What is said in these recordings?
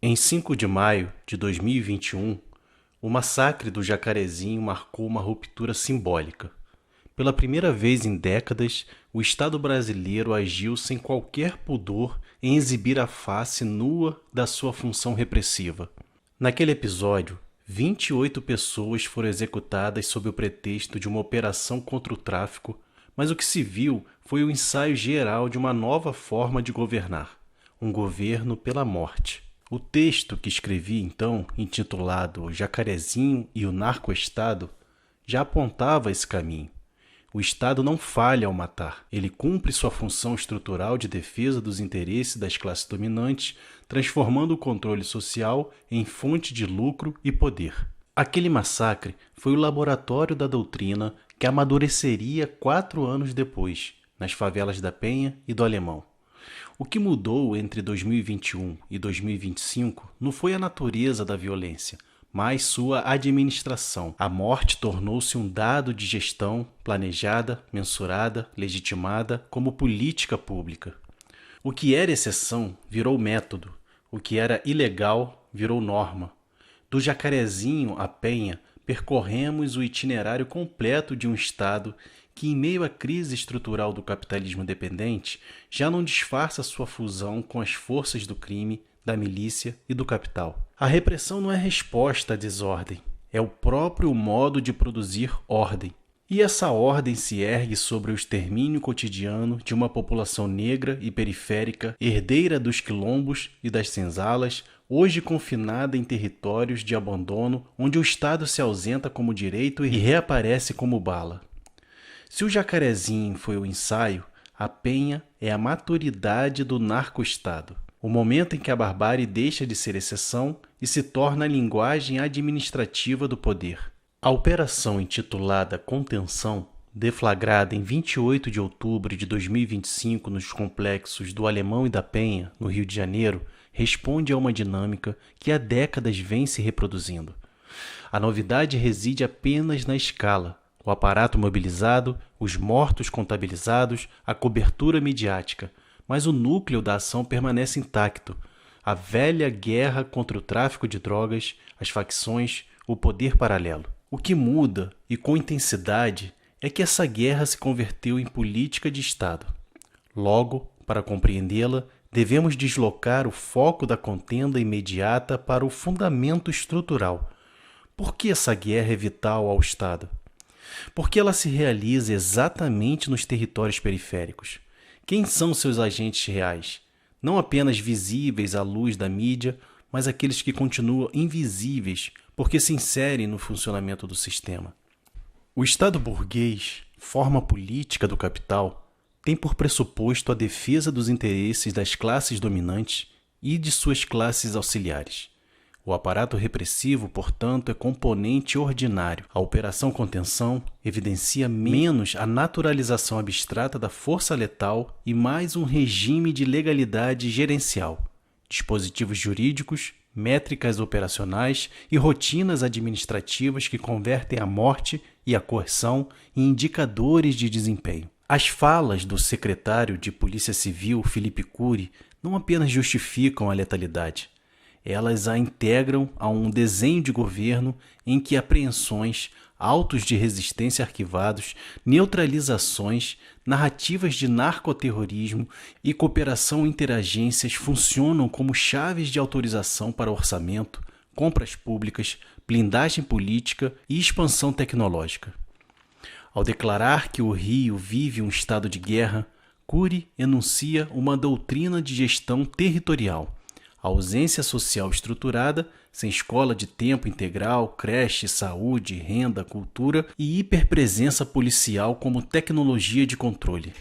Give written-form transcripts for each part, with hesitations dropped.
Em 5 de maio de 2021, o massacre do Jacarezinho marcou uma ruptura simbólica. Pela primeira vez em décadas, o Estado brasileiro agiu sem qualquer pudor em exibir a face nua da sua função repressiva. Naquele episódio, 28 pessoas foram executadas sob o pretexto de uma operação contra o tráfico, mas o que se viu foi o ensaio geral de uma nova forma de governar, um governo pela morte. O texto que escrevi então, intitulado Jacarezinho e o Narco-Estado, já apontava esse caminho. O Estado não falha ao matar. Ele cumpre sua função estrutural de defesa dos interesses das classes dominantes, transformando o controle social em fonte de lucro e poder. Aquele massacre foi o laboratório da doutrina que amadureceria 4 anos depois, nas favelas da Penha e do Alemão. O que mudou entre 2021 e 2025 não foi a natureza da violência, mas sua administração. A morte tornou-se um dado de gestão planejada, mensurada, legitimada como política pública. O que era exceção virou método, o que era ilegal virou norma. Do Jacarezinho à Penha, percorremos o itinerário completo de um Estado que, em meio à crise estrutural do capitalismo dependente, já não disfarça sua fusão com as forças do crime, da milícia e do capital. A repressão não é resposta à desordem, é o próprio modo de produzir ordem. E essa ordem se ergue sobre o extermínio cotidiano de uma população negra e periférica, herdeira dos quilombos e das senzalas, hoje confinada em territórios de abandono, onde o Estado se ausenta como direito e reaparece como bala. Se o Jacarezinho foi o ensaio, a Penha é a maturidade do narco-estado. O momento em que a barbárie deixa de ser exceção e se torna a linguagem administrativa do poder. A operação intitulada Contenção, deflagrada em 28 de outubro de 2025 nos complexos do Alemão e da Penha, no Rio de Janeiro, responde a uma dinâmica que há décadas vem se reproduzindo. A novidade reside apenas na escala. O aparato mobilizado, os mortos contabilizados, a cobertura midiática. Mas o núcleo da ação permanece intacto. A velha guerra contra o tráfico de drogas, as facções, o poder paralelo. O que muda, e com intensidade, é que essa guerra se converteu em política de Estado. Logo, para compreendê-la, devemos deslocar o foco da contenda imediata para o fundamento estrutural. Por que essa guerra é vital ao Estado? Porque ela se realiza exatamente nos territórios periféricos. Quem são seus agentes reais? Não apenas visíveis à luz da mídia, mas aqueles que continuam invisíveis porque se inserem no funcionamento do sistema. O Estado burguês, forma política do capital, tem por pressuposto a defesa dos interesses das classes dominantes e de suas classes auxiliares. O aparato repressivo, portanto, é componente ordinário. A operação contenção evidencia menos a naturalização abstrata da força letal e mais um regime de legalidade gerencial, dispositivos jurídicos, métricas operacionais e rotinas administrativas que convertem a morte e a coerção em indicadores de desempenho. As falas do secretário de Polícia Civil, Felipe Cury, não apenas justificam a letalidade, elas a integram a um desenho de governo em que apreensões, autos de resistência arquivados, neutralizações, narrativas de narcoterrorismo e cooperação interagências funcionam como chaves de autorização para orçamento, compras públicas, blindagem política e expansão tecnológica. Ao declarar que o Rio vive um estado de guerra, Cury enuncia uma doutrina de gestão territorial. A ausência social estruturada, sem escola de tempo integral, creche, saúde, renda, cultura e hiperpresença policial como tecnologia de controle.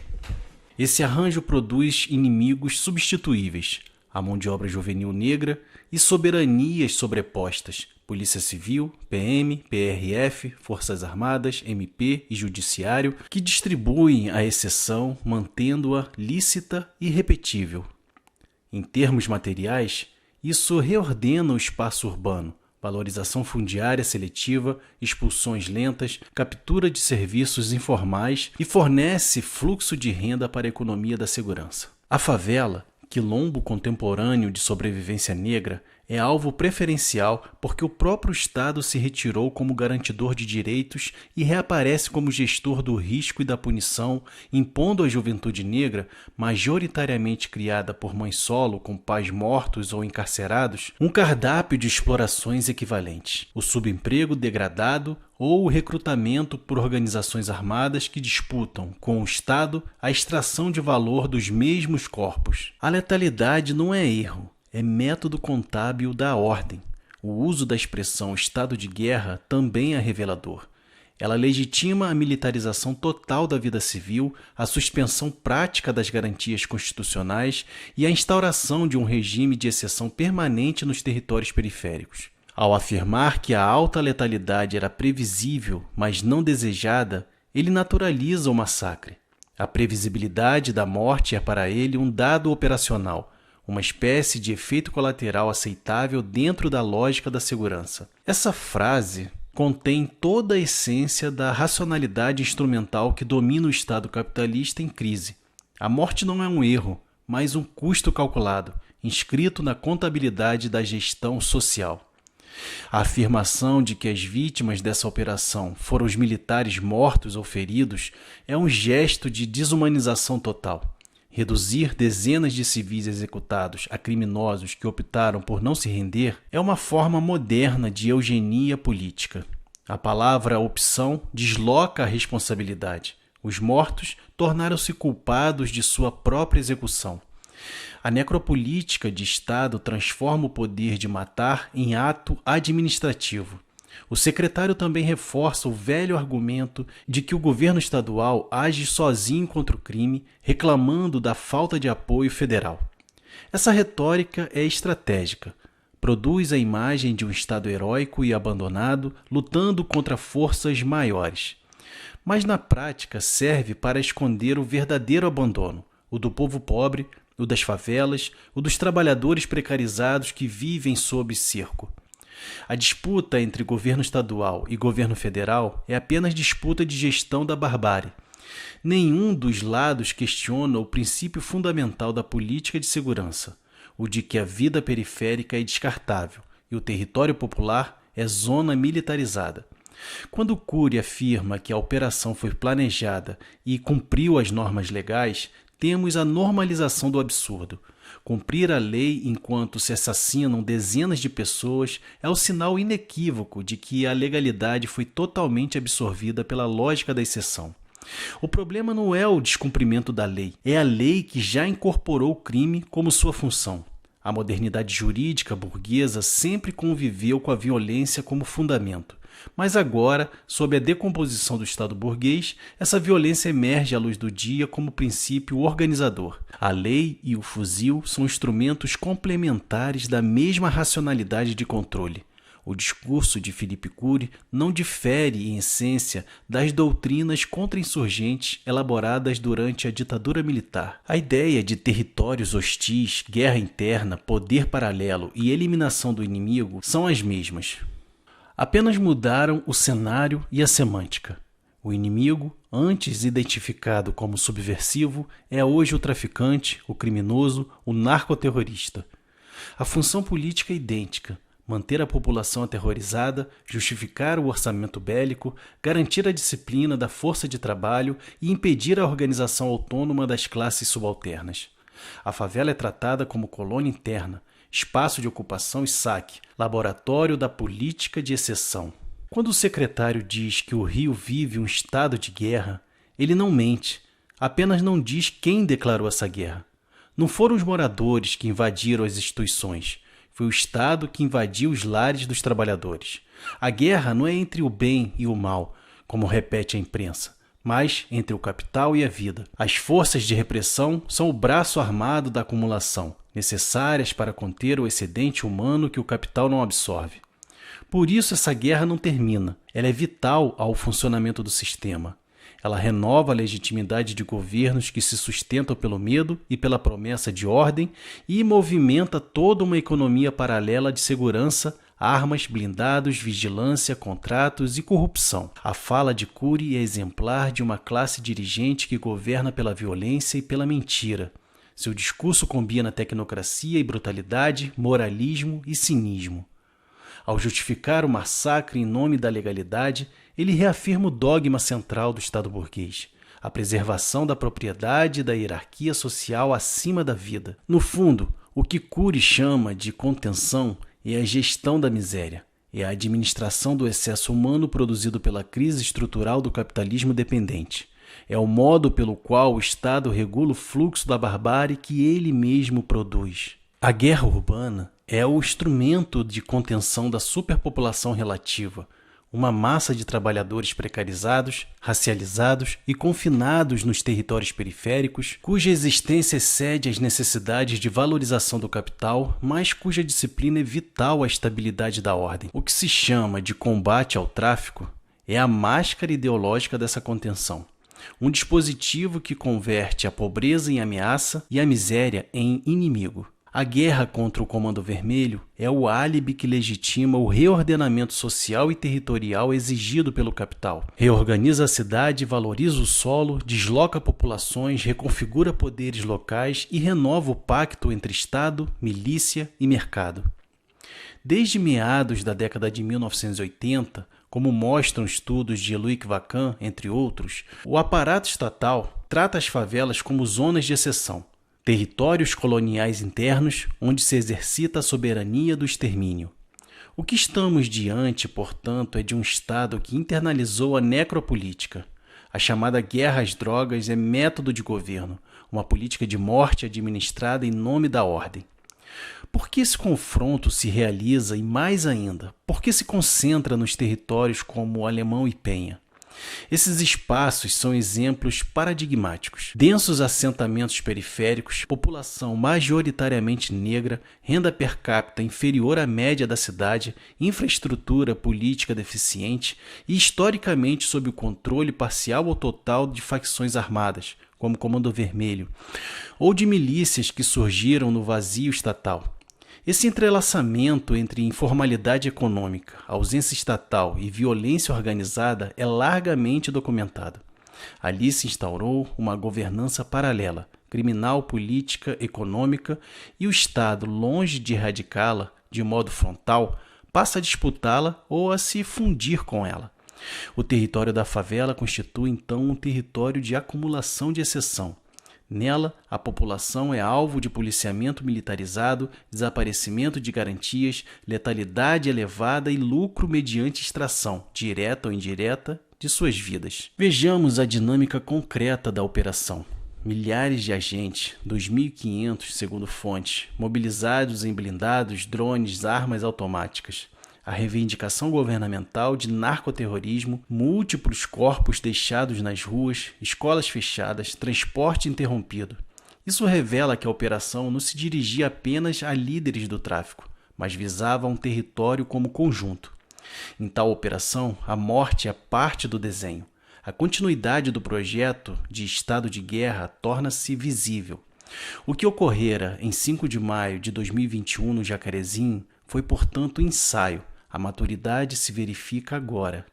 Esse arranjo produz inimigos substituíveis, a mão de obra juvenil negra e soberanias sobrepostas, Polícia Civil, PM, PRF, Forças Armadas, MP e Judiciário, que distribuem a exceção, mantendo-a lícita e repetível. Em termos materiais, isso reordena o espaço urbano, valorização fundiária seletiva, expulsões lentas, captura de serviços informais e fornece fluxo de renda para a economia da segurança. A favela, quilombo contemporâneo de sobrevivência negra, é alvo preferencial porque o próprio Estado se retirou como garantidor de direitos e reaparece como gestor do risco e da punição, impondo à juventude negra, majoritariamente criada por mães solo com pais mortos ou encarcerados, um cardápio de explorações equivalentes: o subemprego degradado ou o recrutamento por organizações armadas que disputam com o Estado a extração de valor dos mesmos corpos. A letalidade não é erro, é método contábil da ordem. O uso da expressão estado de guerra também é revelador. Ela legitima a militarização total da vida civil, a suspensão prática das garantias constitucionais e a instauração de um regime de exceção permanente nos territórios periféricos. Ao afirmar que a alta letalidade era previsível, mas não desejada, ele naturaliza o massacre. A previsibilidade da morte é para ele um dado operacional, uma espécie de efeito colateral aceitável dentro da lógica da segurança. Essa frase contém toda a essência da racionalidade instrumental que domina o Estado capitalista em crise. A morte não é um erro, mas um custo calculado, inscrito na contabilidade da gestão social. A afirmação de que as vítimas dessa operação foram os militares mortos ou feridos é um gesto de desumanização total. Reduzir dezenas de civis executados a criminosos que optaram por não se render é uma forma moderna de eugenia política. A palavra opção desloca a responsabilidade. Os mortos tornaram-se culpados de sua própria execução. A necropolítica de Estado transforma o poder de matar em ato administrativo. O secretário também reforça o velho argumento de que o governo estadual age sozinho contra o crime, reclamando da falta de apoio federal. Essa retórica é estratégica. Produz a imagem de um Estado heróico e abandonado, lutando contra forças maiores. Mas na prática serve para esconder o verdadeiro abandono, o do povo pobre, o das favelas, o dos trabalhadores precarizados que vivem sob cerco. A disputa entre governo estadual e governo federal é apenas disputa de gestão da barbárie. Nenhum dos lados questiona o princípio fundamental da política de segurança, o de que a vida periférica é descartável e o território popular é zona militarizada. Quando Cury afirma que a operação foi planejada e cumpriu as normas legais, temos a normalização do absurdo. Cumprir a lei enquanto se assassinam dezenas de pessoas é o sinal inequívoco de que a legalidade foi totalmente absorvida pela lógica da exceção. O problema não é o descumprimento da lei, é a lei que já incorporou o crime como sua função. A modernidade jurídica burguesa sempre conviveu com a violência como fundamento. Mas agora, sob a decomposição do Estado burguês, essa violência emerge à luz do dia como princípio organizador. A lei e o fuzil são instrumentos complementares da mesma racionalidade de controle. O discurso de Philippe Cury não difere, em essência, das doutrinas contra-insurgentes elaboradas durante a ditadura militar. A ideia de territórios hostis, guerra interna, poder paralelo e eliminação do inimigo são as mesmas. Apenas mudaram o cenário e a semântica. O inimigo, antes identificado como subversivo, é hoje o traficante, o criminoso, o narcoterrorista. A função política é idêntica: manter a população aterrorizada, justificar o orçamento bélico, garantir a disciplina da força de trabalho e impedir a organização autônoma das classes subalternas. A favela é tratada como colônia interna, espaço de ocupação e saque, laboratório da política de exceção. Quando o secretário diz que o Rio vive um estado de guerra, ele não mente, apenas não diz quem declarou essa guerra. Não foram os moradores que invadiram as instituições, foi o Estado que invadiu os lares dos trabalhadores. A guerra não é entre o bem e o mal, como repete a imprensa, mas entre o capital e a vida. As forças de repressão são o braço armado da acumulação, necessárias para conter o excedente humano que o capital não absorve. Por isso essa guerra não termina, ela é vital ao funcionamento do sistema. Ela renova a legitimidade de governos que se sustentam pelo medo e pela promessa de ordem e movimenta toda uma economia paralela de segurança, armas, blindados, vigilância, contratos e corrupção. A fala de Cury é exemplar de uma classe dirigente que governa pela violência e pela mentira. Seu discurso combina tecnocracia e brutalidade, moralismo e cinismo. Ao justificar o massacre em nome da legalidade, ele reafirma o dogma central do Estado burguês, a preservação da propriedade e da hierarquia social acima da vida. No fundo, o que Cury chama de contenção é a gestão da miséria, é a administração do excesso humano produzido pela crise estrutural do capitalismo dependente. É o modo pelo qual o Estado regula o fluxo da barbárie que ele mesmo produz. A guerra urbana é o instrumento de contenção da superpopulação relativa, uma massa de trabalhadores precarizados, racializados e confinados nos territórios periféricos, cuja existência excede as necessidades de valorização do capital, mas cuja disciplina é vital à estabilidade da ordem. O que se chama de combate ao tráfico é a máscara ideológica dessa contenção. Um dispositivo que converte a pobreza em ameaça e a miséria em inimigo. A guerra contra o Comando Vermelho é o álibi que legitima o reordenamento social e territorial exigido pelo capital. Reorganiza a cidade, valoriza o solo, desloca populações, reconfigura poderes locais e renova o pacto entre Estado, milícia e mercado. Desde meados da década de 1980, como mostram estudos de Loïc Wacquin, entre outros, o aparato estatal trata as favelas como zonas de exceção, territórios coloniais internos onde se exercita a soberania do extermínio. O que estamos diante, portanto, é de um Estado que internalizou a necropolítica. A chamada guerra às drogas é método de governo, uma política de morte administrada em nome da ordem. Por que esse confronto se realiza e, mais ainda, por que se concentra nos territórios como Alemão e Penha? Esses espaços são exemplos paradigmáticos. Densos assentamentos periféricos, população majoritariamente negra, renda per capita inferior à média da cidade, infraestrutura política deficiente e historicamente sob o controle parcial ou total de facções armadas, como o Comando Vermelho, ou de milícias que surgiram no vazio estatal. Esse entrelaçamento entre informalidade econômica, ausência estatal e violência organizada é largamente documentado. Ali se instaurou uma governança paralela, criminal, política, econômica, e o Estado, longe de erradicá-la de modo frontal, passa a disputá-la ou a se fundir com ela. O território da favela constitui, então, um território de acumulação de exceção. Nela, a população é alvo de policiamento militarizado, desaparecimento de garantias, letalidade elevada e lucro mediante extração, direta ou indireta, de suas vidas. Vejamos a dinâmica concreta da operação. Milhares de agentes, 2.500 segundo fontes, mobilizados em blindados, drones, armas automáticas. A reivindicação governamental de narcoterrorismo, múltiplos corpos deixados nas ruas, escolas fechadas, transporte interrompido. Isso revela que a operação não se dirigia apenas a líderes do tráfico, mas visava um território como conjunto. Em tal operação, a morte é parte do desenho. A continuidade do projeto de estado de guerra torna-se visível. O que ocorrera em 5 de maio de 2021 no Jacarezinho foi, portanto, ensaio. A maturidade se verifica agora.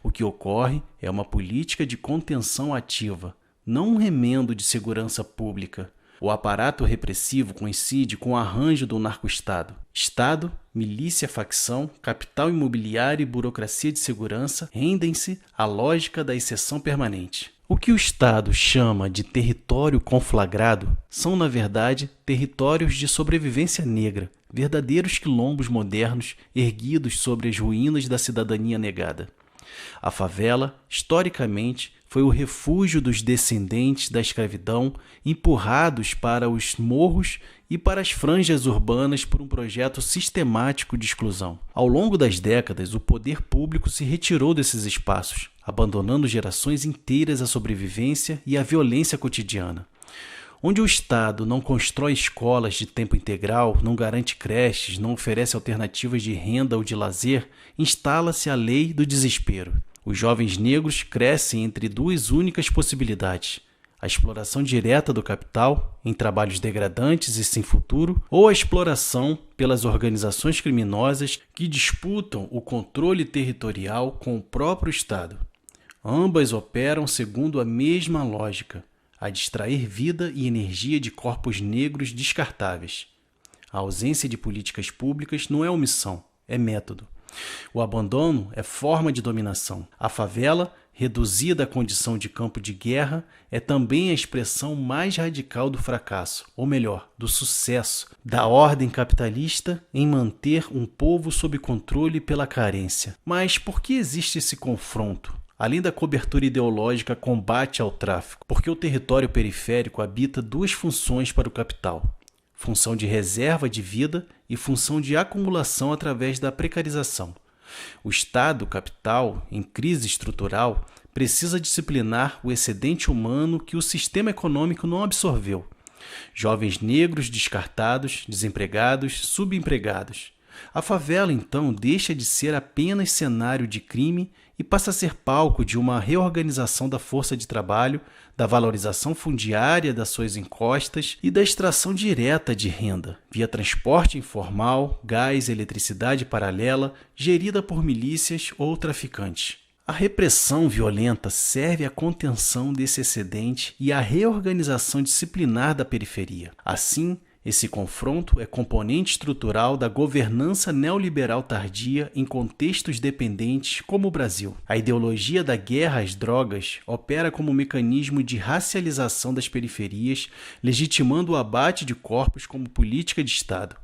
O que ocorre é uma política de contenção ativa, não um remendo de segurança pública. O aparato repressivo coincide com o arranjo do narco-estado. Estado, milícia, facção, capital imobiliário e burocracia de segurança rendem-se à lógica da exceção permanente. O que o Estado chama de território conflagrado são, na verdade, territórios de sobrevivência negra, verdadeiros quilombos modernos erguidos sobre as ruínas da cidadania negada. A favela, historicamente, foi o refúgio dos descendentes da escravidão empurrados para os morros e para as franjas urbanas por um projeto sistemático de exclusão. Ao longo das décadas, o poder público se retirou desses espaços, abandonando gerações inteiras à sobrevivência e à violência cotidiana. Onde o Estado não constrói escolas de tempo integral, não garante creches, não oferece alternativas de renda ou de lazer, instala-se a lei do desespero. Os jovens negros crescem entre duas únicas possibilidades: a exploração direta do capital, em trabalhos degradantes e sem futuro, ou a exploração pelas organizações criminosas que disputam o controle territorial com o próprio Estado. Ambas operam segundo a mesma lógica: a de extrair vida e energia de corpos negros descartáveis. A ausência de políticas públicas não é omissão, é método. O abandono é forma de dominação. A favela, reduzida à condição de campo de guerra, é também a expressão mais radical do fracasso, ou melhor, do sucesso, da ordem capitalista em manter um povo sob controle pela carência. Mas por que existe esse confronto? Além da cobertura ideológica combate ao tráfico, porque o território periférico habita duas funções para o capital: função de reserva de vida e função de acumulação através da precarização. O Estado capital, em crise estrutural, precisa disciplinar o excedente humano que o sistema econômico não absorveu. Jovens negros descartados, desempregados, subempregados. A favela, então, deixa de ser apenas cenário de crime e passa a ser palco de uma reorganização da força de trabalho, da valorização fundiária das suas encostas e da extração direta de renda, via transporte informal, gás, eletricidade paralela, gerida por milícias ou traficantes. A repressão violenta serve à contenção desse excedente e à reorganização disciplinar da periferia. Assim, esse confronto é componente estrutural da governança neoliberal tardia em contextos dependentes como o Brasil. A ideologia da guerra às drogas opera como mecanismo de racialização das periferias, legitimando o abate de corpos como política de Estado.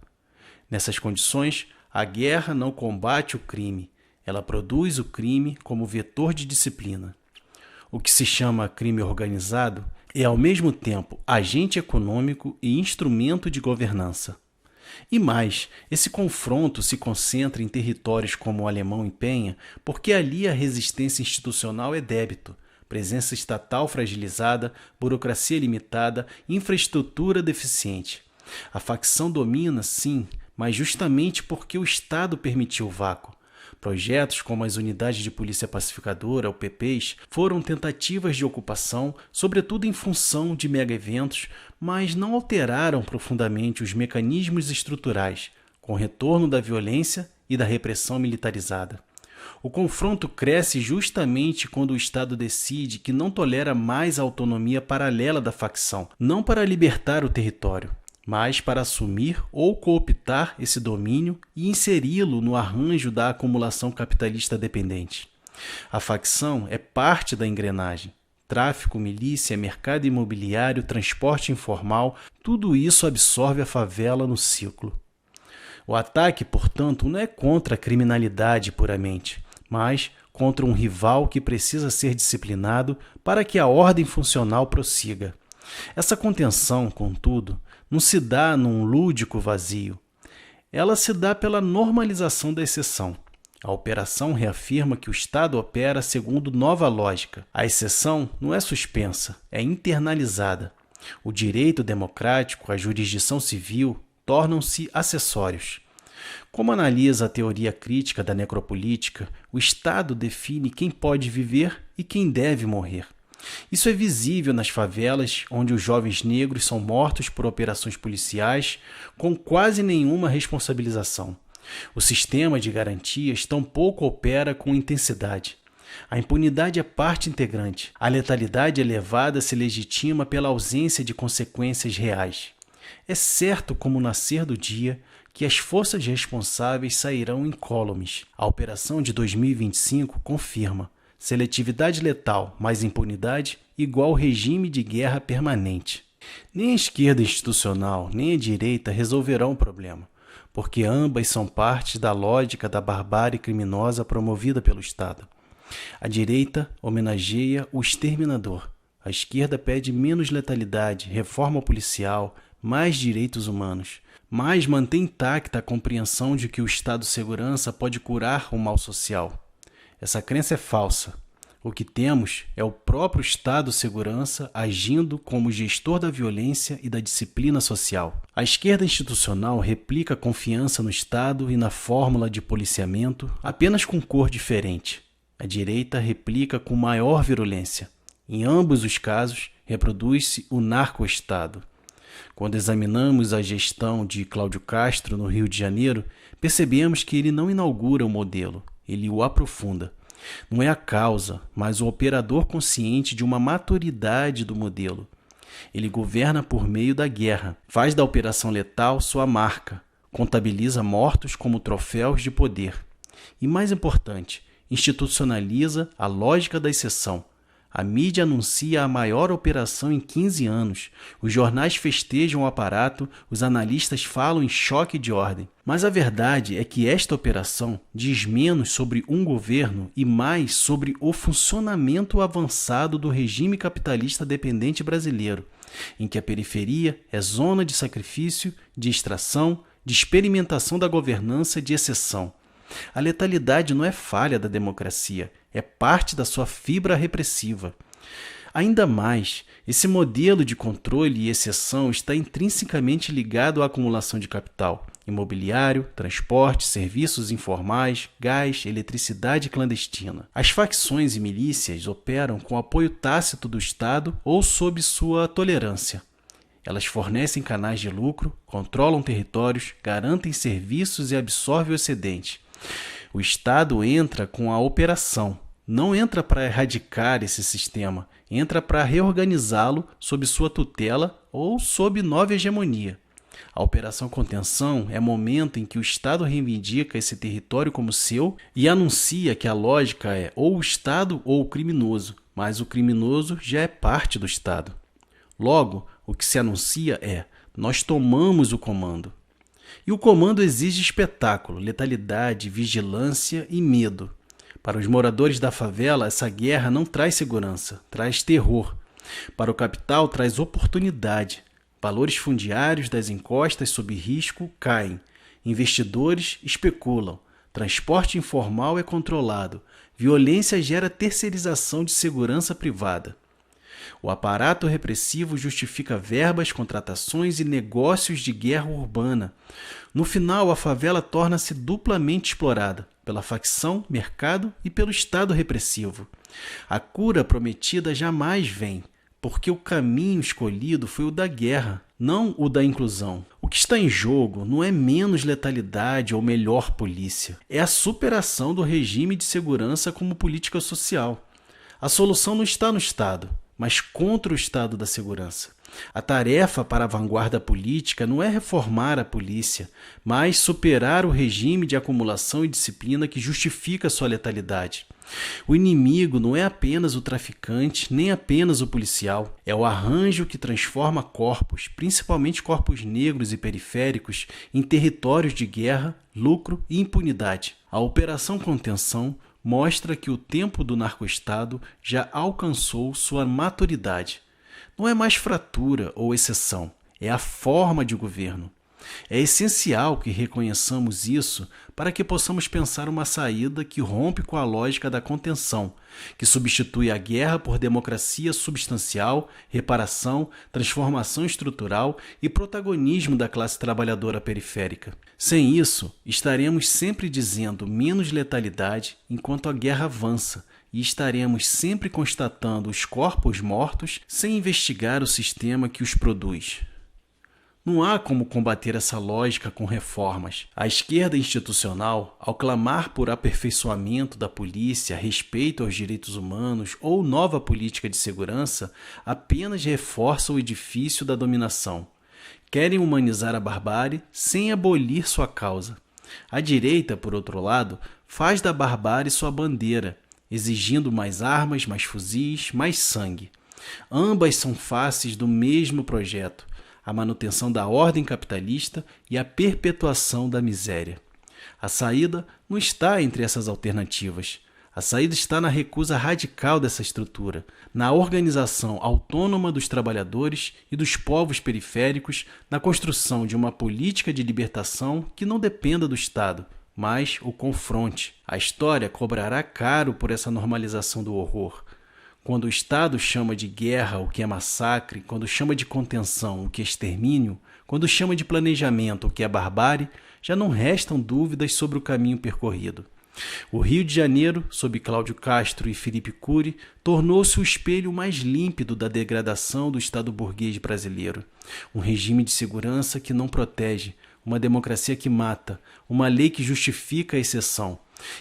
Nessas condições, a guerra não combate o crime, ela produz o crime como vetor de disciplina. O que se chama crime organizado é, ao mesmo tempo, agente econômico e instrumento de governança. E mais, esse confronto se concentra em territórios como o Alemão e Penha, porque ali a resistência institucional é débito, presença estatal fragilizada, burocracia limitada, infraestrutura deficiente. A facção domina, sim, mas justamente porque o Estado permitiu o vácuo. Projetos como as Unidades de Polícia Pacificadora, UPPs, foram tentativas de ocupação, sobretudo em função de mega-eventos, mas não alteraram profundamente os mecanismos estruturais, com o retorno da violência e da repressão militarizada. O confronto cresce justamente quando o Estado decide que não tolera mais a autonomia paralela da facção, não para libertar o território, mas para assumir ou cooptar esse domínio e inseri-lo no arranjo da acumulação capitalista dependente. A facção é parte da engrenagem. Tráfico, milícia, mercado imobiliário, transporte informal, tudo isso absorve a favela no ciclo. O ataque, portanto, não é contra a criminalidade puramente, mas contra um rival que precisa ser disciplinado para que a ordem funcional prossiga. Essa contenção, contudo, não se dá num lúdico vazio. Ela se dá pela normalização da exceção. A operação reafirma que o Estado opera segundo nova lógica. A exceção não é suspensa, é internalizada. O direito democrático, a jurisdição civil, tornam-se acessórios. Como analisa a teoria crítica da necropolítica, o Estado define quem pode viver e quem deve morrer. Isso é visível nas favelas, onde os jovens negros são mortos por operações policiais com quase nenhuma responsabilização. O sistema de garantias tampouco opera com intensidade. A impunidade é parte integrante. A letalidade elevada se legitima pela ausência de consequências reais. É certo como o nascer do dia que as forças responsáveis sairão incólumes. A operação de 2025 confirma: seletividade letal mais impunidade igual regime de guerra permanente. Nem a esquerda institucional, nem a direita resolverão o problema, porque ambas são partes da lógica da barbárie criminosa promovida pelo Estado. A direita homenageia o exterminador. A esquerda pede menos letalidade, reforma policial, mais direitos humanos, mas mantém intacta a compreensão de que o Estado-segurança pode curar o mal social. Essa crença é falsa. O que temos é o próprio Estado-segurança agindo como gestor da violência e da disciplina social. A esquerda institucional replica a confiança no Estado e na fórmula de policiamento, apenas com cor diferente. A direita replica com maior virulência. Em ambos os casos, reproduz-se o narco-estado. Quando examinamos a gestão de Cláudio Castro no Rio de Janeiro, percebemos que ele não inaugura o modelo, ele o aprofunda. Não é a causa, mas o operador consciente de uma maturidade do modelo. Ele governa por meio da guerra, faz da operação letal sua marca, contabiliza mortos como troféus de poder. E mais importante, institucionaliza a lógica da exceção. A mídia anuncia a maior operação em 15 anos, os jornais festejam o aparato, os analistas falam em choque de ordem. Mas a verdade é que esta operação diz menos sobre um governo e mais sobre o funcionamento avançado do regime capitalista dependente brasileiro, em que a periferia é zona de sacrifício, de extração, de experimentação da governança de exceção. A letalidade não é falha da democracia, é parte da sua fibra repressiva. Ainda mais, esse modelo de controle e exceção está intrinsecamente ligado à acumulação de capital, imobiliário, transporte, serviços informais, gás, eletricidade clandestina. As facções e milícias operam com apoio tácito do Estado ou sob sua tolerância. Elas fornecem canais de lucro, controlam territórios, garantem serviços e absorvem o excedente. O Estado entra com a operação, não entra para erradicar esse sistema, entra para reorganizá-lo sob sua tutela ou sob nova hegemonia. A operação contenção é momento em que o Estado reivindica esse território como seu e anuncia que a lógica é ou o Estado ou o criminoso, mas o criminoso já é parte do Estado. Logo, o que se anuncia é: nós tomamos o comando. E o comando exige espetáculo, letalidade, vigilância e medo. Para os moradores da favela, essa guerra não traz segurança, traz terror. Para o capital, traz oportunidade. Valores fundiários das encostas sob risco caem. Investidores especulam. Transporte informal é controlado. Violência gera terceirização de segurança privada. O aparato repressivo justifica verbas, contratações e negócios de guerra urbana. No final, a favela torna-se duplamente explorada, pela facção, mercado e pelo Estado repressivo. A cura prometida jamais vem, porque o caminho escolhido foi o da guerra, não o da inclusão. O que está em jogo não é menos letalidade ou melhor polícia, é a superação do regime de segurança como política social. A solução não está no Estado, mas contra o estado da segurança. A tarefa para a vanguarda política não é reformar a polícia, mas superar o regime de acumulação e disciplina que justifica sua letalidade. O inimigo não é apenas o traficante, nem apenas o policial. É o arranjo que transforma corpos, principalmente corpos negros e periféricos, em territórios de guerra, lucro e impunidade. A Operação Contenção mostra que o tempo do narcoestado já alcançou sua maturidade. Não é mais fratura ou exceção, é a forma de governo. É essencial que reconheçamos isso para que possamos pensar uma saída que rompe com a lógica da contenção, que substitui a guerra por democracia substancial, reparação, transformação estrutural e protagonismo da classe trabalhadora periférica. Sem isso, estaremos sempre dizendo menos letalidade enquanto a guerra avança e estaremos sempre constatando os corpos mortos sem investigar o sistema que os produz. Não há como combater essa lógica com reformas. A esquerda institucional, ao clamar por aperfeiçoamento da polícia, respeito aos direitos humanos ou nova política de segurança, apenas reforça o edifício da dominação. Querem humanizar a barbárie sem abolir sua causa. A direita, por outro lado, faz da barbárie sua bandeira, exigindo mais armas, mais fuzis, mais sangue. Ambas são faces do mesmo projeto: a manutenção da ordem capitalista e a perpetuação da miséria. A saída não está entre essas alternativas. A saída está na recusa radical dessa estrutura, na organização autônoma dos trabalhadores e dos povos periféricos, na construção de uma política de libertação que não dependa do Estado, mas o confronte. A história cobrará caro por essa normalização do horror. Quando o Estado chama de guerra o que é massacre, quando chama de contenção o que é extermínio, quando chama de planejamento o que é barbárie, já não restam dúvidas sobre o caminho percorrido. O Rio de Janeiro, sob Cláudio Castro e Felipe Cury, tornou-se o espelho mais límpido da degradação do Estado burguês brasileiro. Um regime de segurança que não protege, uma democracia que mata, uma lei que justifica a exceção.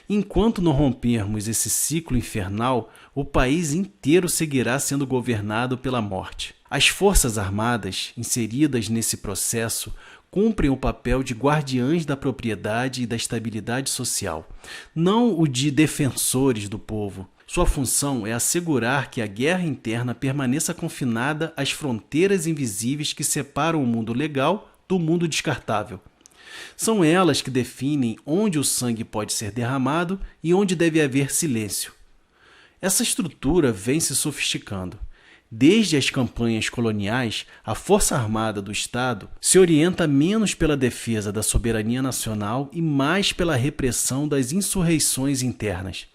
Enquanto não rompermos esse ciclo infernal, o país inteiro seguirá sendo governado pela morte. As Forças Armadas, inseridas nesse processo, cumprem o papel de guardiães da propriedade e da estabilidade social, não o de defensores do povo. Sua função é assegurar que a guerra interna permaneça confinada às fronteiras invisíveis que separam o mundo legal do mundo descartável. São elas que definem onde o sangue pode ser derramado e onde deve haver silêncio. Essa estrutura vem se sofisticando. Desde as campanhas coloniais, a Força Armada do Estado se orienta menos pela defesa da soberania nacional e mais pela repressão das insurreições internas.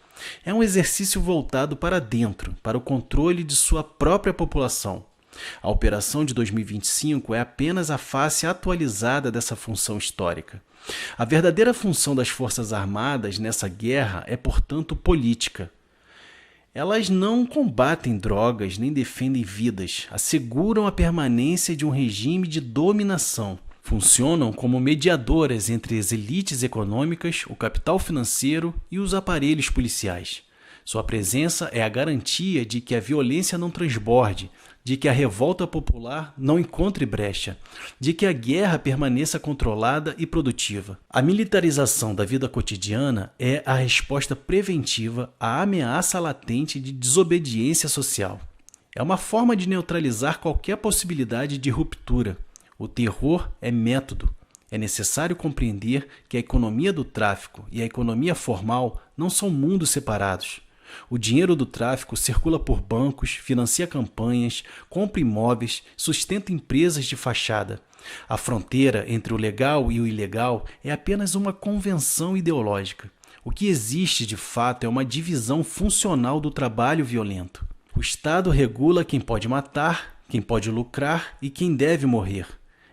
É um exercício voltado para dentro, para o controle de sua própria população. A Operação de 2025 é apenas a face atualizada dessa função histórica. A verdadeira função das Forças Armadas nessa guerra é, portanto, política. Elas não combatem drogas nem defendem vidas, asseguram a permanência de um regime de dominação. Funcionam como mediadoras entre as elites econômicas, o capital financeiro e os aparelhos policiais. Sua presença é a garantia de que a violência não transborde, de que a revolta popular não encontre brecha, de que a guerra permaneça controlada e produtiva. A militarização da vida cotidiana é a resposta preventiva à ameaça latente de desobediência social. É uma forma de neutralizar qualquer possibilidade de ruptura. O terror é método. É necessário compreender que a economia do tráfico e a economia formal não são mundos separados. O dinheiro do tráfico circula por bancos, financia campanhas, compra imóveis, sustenta empresas de fachada. A fronteira entre o legal e o ilegal é apenas uma convenção ideológica. O que existe de fato é uma divisão funcional do trabalho violento. O Estado regula quem pode matar, quem pode lucrar e quem deve morrer.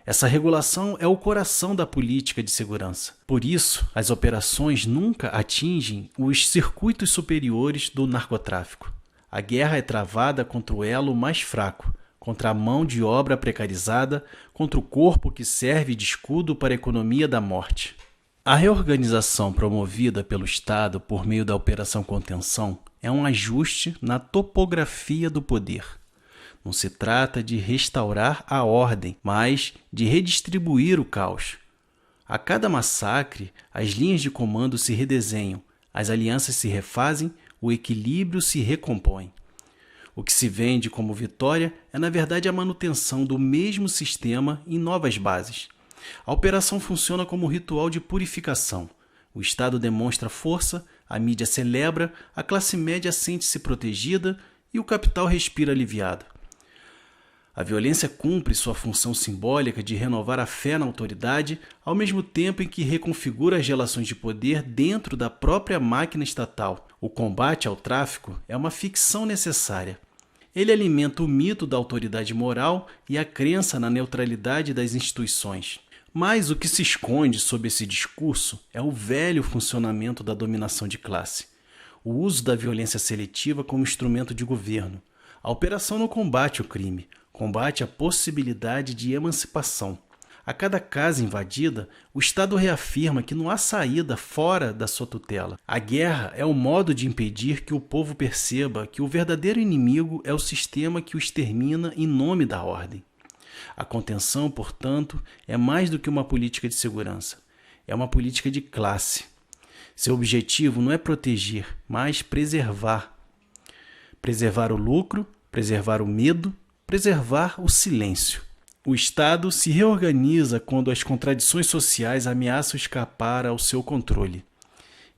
Essa regulação é o coração da política de segurança. Por isso, as operações nunca atingem os circuitos superiores do narcotráfico. A guerra é travada contra o elo mais fraco, contra a mão de obra precarizada, contra o corpo que serve de escudo para a economia da morte. A reorganização promovida pelo Estado por meio da Operação Contenção é um ajuste na topografia do poder. Não se trata de restaurar a ordem, mas de redistribuir o caos. A cada massacre, as linhas de comando se redesenham, as alianças se refazem, o equilíbrio se recompõe. O que se vende como vitória é, na verdade, a manutenção do mesmo sistema em novas bases. A operação funciona como ritual de purificação. O Estado demonstra força, a mídia celebra, a classe média sente-se protegida e o capital respira aliviado. A violência cumpre sua função simbólica de renovar a fé na autoridade, ao mesmo tempo em que reconfigura as relações de poder dentro da própria máquina estatal. O combate ao tráfico é uma ficção necessária. Ele alimenta o mito da autoridade moral e a crença na neutralidade das instituições. Mas o que se esconde sob esse discurso é o velho funcionamento da dominação de classe. O uso da violência seletiva como instrumento de governo. A operação não combate o crime, combate a possibilidade de emancipação. A cada casa invadida, o Estado reafirma que não há saída fora da sua tutela. A guerra é o modo de impedir que o povo perceba que o verdadeiro inimigo é o sistema que o extermina em nome da ordem. A contenção, portanto, é mais do que uma política de segurança. É uma política de classe. Seu objetivo não é proteger, mas preservar. Preservar o lucro, preservar o medo, preservar o silêncio. O Estado se reorganiza quando as contradições sociais ameaçam escapar ao seu controle.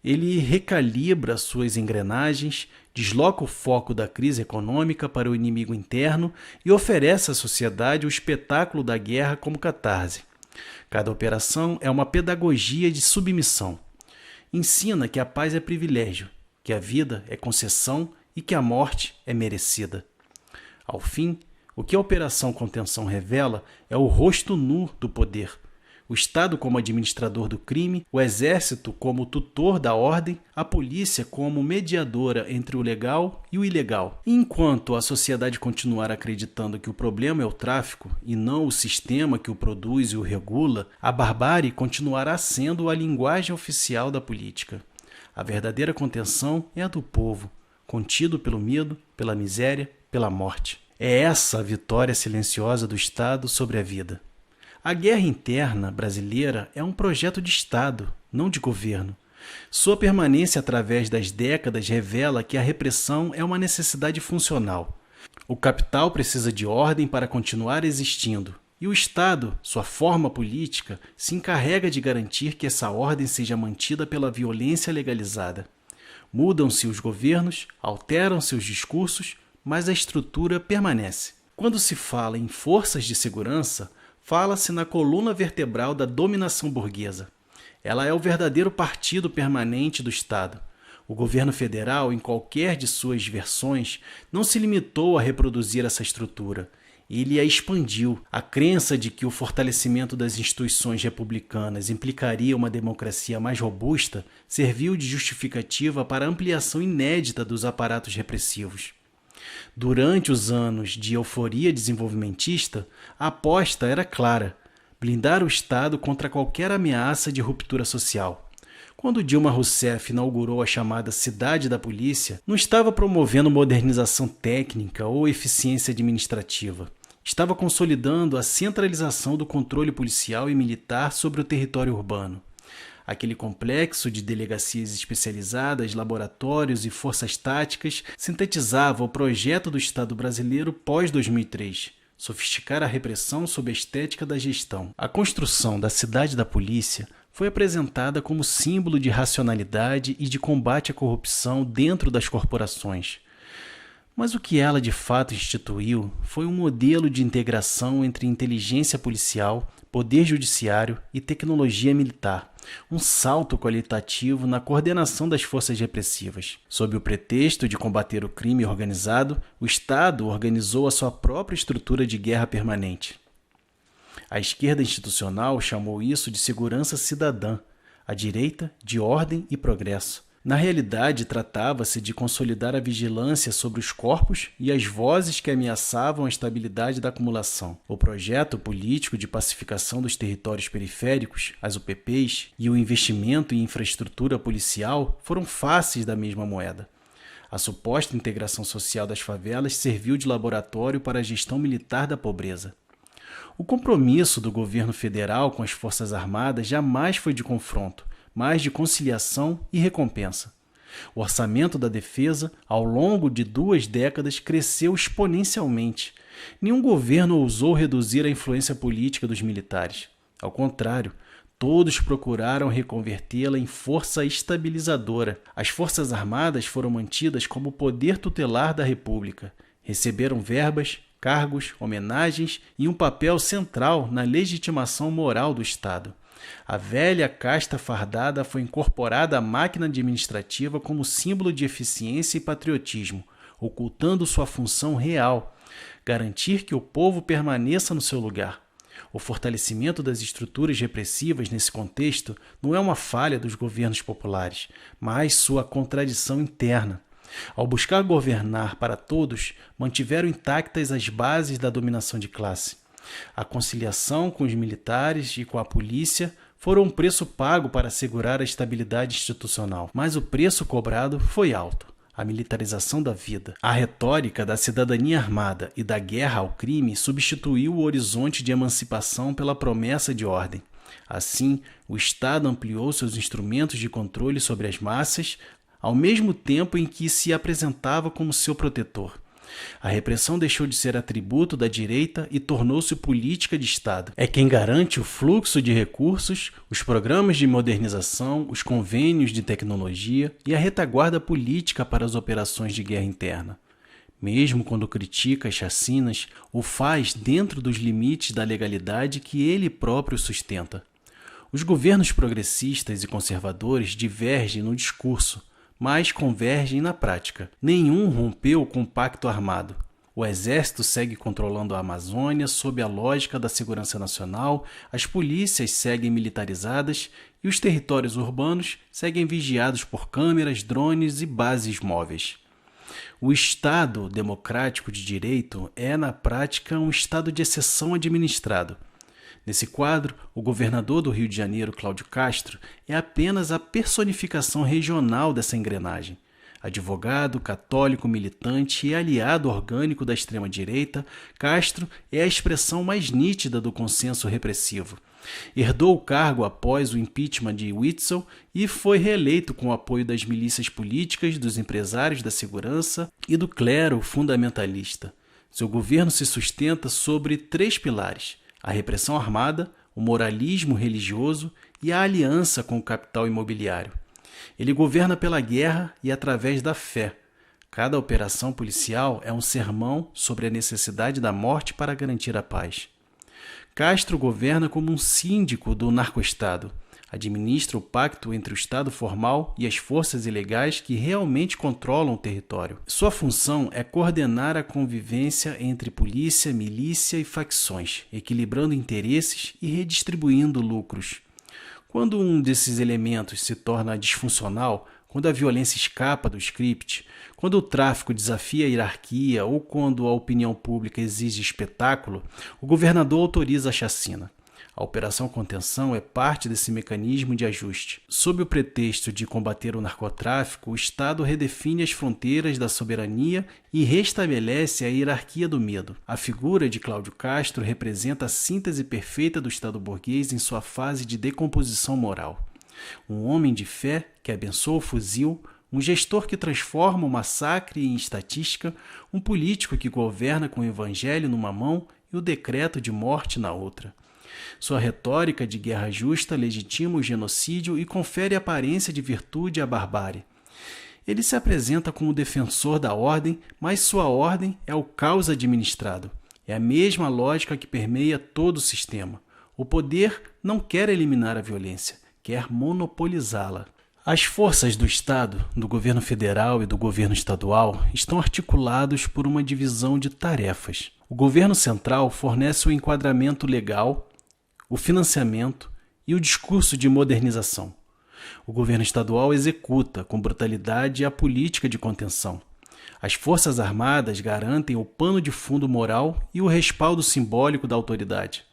Ele recalibra suas engrenagens, desloca o foco da crise econômica para o inimigo interno e oferece à sociedade o espetáculo da guerra como catarse. Cada operação é uma pedagogia de submissão. Ensina que a paz é privilégio, que a vida é concessão e que a morte é merecida. Ao fim, o que a Operação Contenção revela é o rosto nu do poder. O Estado como administrador do crime, o Exército como tutor da ordem, a polícia como mediadora entre o legal e o ilegal. E enquanto a sociedade continuar acreditando que o problema é o tráfico e não o sistema que o produz e o regula, a barbárie continuará sendo a linguagem oficial da política. A verdadeira contenção é a do povo, contido pelo medo, pela miséria, pela morte. É essa a vitória silenciosa do Estado sobre a vida. A guerra interna brasileira é um projeto de Estado, não de governo. Sua permanência através das décadas revela que a repressão é uma necessidade funcional. O capital precisa de ordem para continuar existindo, e o Estado, sua forma política, se encarrega de garantir que essa ordem seja mantida pela violência legalizada. Mudam-se os governos, alteram-se os discursos, mas a estrutura permanece. Quando se fala em forças de segurança, fala-se na coluna vertebral da dominação burguesa. Ela é o verdadeiro partido permanente do Estado. O governo federal, em qualquer de suas versões, não se limitou a reproduzir essa estrutura. Ele a expandiu. A crença de que o fortalecimento das instituições republicanas implicaria uma democracia mais robusta serviu de justificativa para a ampliação inédita dos aparatos repressivos. Durante os anos de euforia desenvolvimentista, a aposta era clara: blindar o Estado contra qualquer ameaça de ruptura social. Quando Dilma Rousseff inaugurou a chamada Cidade da Polícia, não estava promovendo modernização técnica ou eficiência administrativa. Estava consolidando a centralização do controle policial e militar sobre o território urbano. Aquele complexo de delegacias especializadas, laboratórios e forças táticas sintetizava o projeto do Estado brasileiro pós-2003. Sofisticar a repressão sob a estética da gestão. A construção da Cidade da Polícia foi apresentada como símbolo de racionalidade e de combate à corrupção dentro das corporações. Mas o que ela de fato instituiu foi um modelo de integração entre inteligência policial, poder judiciário e tecnologia militar, um salto qualitativo na coordenação das forças repressivas. Sob o pretexto de combater o crime organizado, o Estado organizou a sua própria estrutura de guerra permanente. A esquerda institucional chamou isso de segurança cidadã, a direita de ordem e progresso. Na realidade, tratava-se de consolidar a vigilância sobre os corpos e as vozes que ameaçavam a estabilidade da acumulação. O projeto político de pacificação dos territórios periféricos, as UPPs, e o investimento em infraestrutura policial foram faces da mesma moeda. A suposta integração social das favelas serviu de laboratório para a gestão militar da pobreza. O compromisso do governo federal com as Forças Armadas jamais foi de confronto, mas de conciliação e recompensa. O orçamento da defesa, ao longo de 2 décadas, cresceu exponencialmente. Nenhum governo ousou reduzir a influência política dos militares. Ao contrário, todos procuraram reconvertê-la em força estabilizadora. As Forças Armadas foram mantidas como poder tutelar da República. Receberam verbas, cargos, homenagens e um papel central na legitimação moral do Estado. A velha casta fardada foi incorporada à máquina administrativa como símbolo de eficiência e patriotismo, ocultando sua função real: garantir que o povo permaneça no seu lugar. O fortalecimento das estruturas repressivas nesse contexto não é uma falha dos governos populares, mas sua contradição interna. Ao buscar governar para todos, mantiveram intactas as bases da dominação de classe. A conciliação com os militares e com a polícia foram um preço pago para assegurar a estabilidade institucional, mas o preço cobrado foi alto: a militarização da vida. A retórica da cidadania armada e da guerra ao crime substituiu o horizonte de emancipação pela promessa de ordem. Assim, o Estado ampliou seus instrumentos de controle sobre as massas, ao mesmo tempo em que se apresentava como seu protetor. A repressão deixou de ser atributo da direita e tornou-se política de Estado. É quem garante o fluxo de recursos, os programas de modernização, os convênios de tecnologia e a retaguarda política para as operações de guerra interna. Mesmo quando critica as chacinas, o faz dentro dos limites da legalidade que ele próprio sustenta. Os governos progressistas e conservadores divergem no discurso, mas convergem na prática. Nenhum rompeu com o pacto armado. O exército segue controlando a Amazônia sob a lógica da segurança nacional, as polícias seguem militarizadas e os territórios urbanos seguem vigiados por câmeras, drones e bases móveis. O Estado democrático de direito é, na prática, um estado de exceção administrado. Nesse quadro, o governador do Rio de Janeiro, Cláudio Castro, é apenas a personificação regional dessa engrenagem. Advogado, católico, militante e aliado orgânico da extrema-direita, Castro é a expressão mais nítida do consenso repressivo. Herdou o cargo após o impeachment de Witzel e foi reeleito com o apoio das milícias políticas, dos empresários da segurança e do clero fundamentalista. Seu governo se sustenta sobre 3 pilares: a repressão armada, o moralismo religioso e a aliança com o capital imobiliário. Ele governa pela guerra e através da fé. Cada operação policial é um sermão sobre a necessidade da morte para garantir a paz. Castro governa como um síndico do narcoestado. Administra o pacto entre o Estado formal e as forças ilegais que realmente controlam o território. Sua função é coordenar a convivência entre polícia, milícia e facções, equilibrando interesses e redistribuindo lucros. Quando um desses elementos se torna disfuncional, quando a violência escapa do script, quando o tráfico desafia a hierarquia ou quando a opinião pública exige espetáculo, o governador autoriza a chacina. A Operação Contenção é parte desse mecanismo de ajuste. Sob o pretexto de combater o narcotráfico, o Estado redefine as fronteiras da soberania e restabelece a hierarquia do medo. A figura de Cláudio Castro representa a síntese perfeita do Estado burguês em sua fase de decomposição moral. Um homem de fé que abençoa o fuzil, um gestor que transforma o massacre em estatística, um político que governa com o evangelho numa mão e o decreto de morte na outra. Sua retórica de guerra justa legitima o genocídio e confere aparência de virtude à barbárie. Ele se apresenta como defensor da ordem, mas sua ordem é o caos administrado. É a mesma lógica que permeia todo o sistema. O poder não quer eliminar a violência, quer monopolizá-la. As forças do Estado, do governo federal e do governo estadual estão articulados por uma divisão de tarefas. O governo central fornece o enquadramento legal, o financiamento e o discurso de modernização. O governo estadual executa com brutalidade a política de contenção. As Forças Armadas garantem o pano de fundo moral e o respaldo simbólico da autoridade.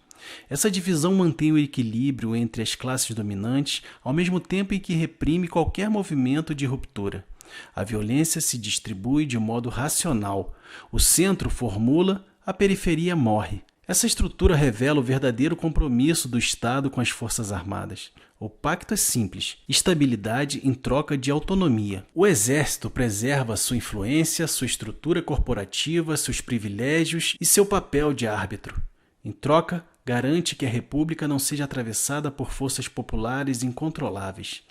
Essa divisão mantém o equilíbrio entre as classes dominantes, ao mesmo tempo em que reprime qualquer movimento de ruptura. A violência se distribui de modo racional. O centro formula, a periferia morre. Essa estrutura revela o verdadeiro compromisso do Estado com as Forças Armadas. O pacto é simples: estabilidade em troca de autonomia. O Exército preserva sua influência, sua estrutura corporativa, seus privilégios e seu papel de árbitro. Em troca, garante que a República não seja atravessada por forças populares incontroláveis.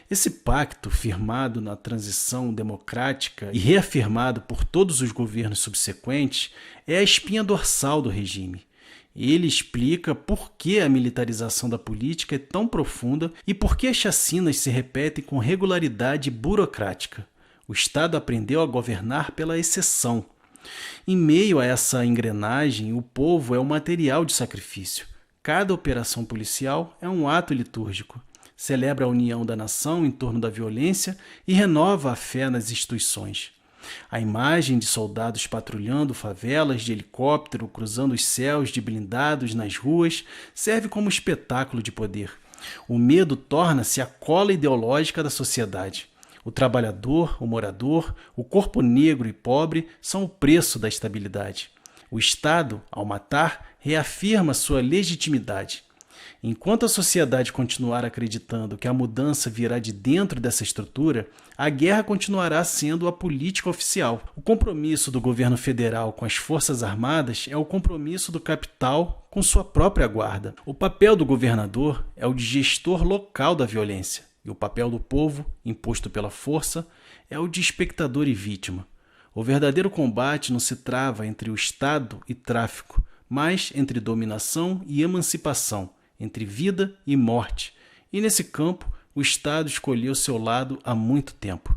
Esse pacto, firmado na transição democrática e reafirmado por todos os governos subsequentes, é a espinha dorsal do regime. Ele explica por que a militarização da política é tão profunda e por que as chacinas se repetem com regularidade burocrática. O Estado aprendeu a governar pela exceção. Em meio a essa engrenagem, o povo é o material de sacrifício. Cada operação policial é um ato litúrgico. Celebra a união da nação em torno da violência e renova a fé nas instituições. A imagem de soldados patrulhando favelas de helicóptero, cruzando os céus de blindados nas ruas, serve como espetáculo de poder. O medo torna-se a cola ideológica da sociedade. O trabalhador, o morador, o corpo negro e pobre são o preço da estabilidade. O Estado, ao matar, reafirma sua legitimidade. Enquanto a sociedade continuar acreditando que a mudança virá de dentro dessa estrutura, a guerra continuará sendo a política oficial. O compromisso do governo federal com as Forças Armadas é o compromisso do capital com sua própria guarda. O papel do governador é o de gestor local da violência, e o papel do povo, imposto pela força, é o de espectador e vítima. O verdadeiro combate não se trava entre o Estado e tráfico, mas entre dominação e emancipação, entre vida e morte, e nesse campo o Estado escolheu seu lado há muito tempo.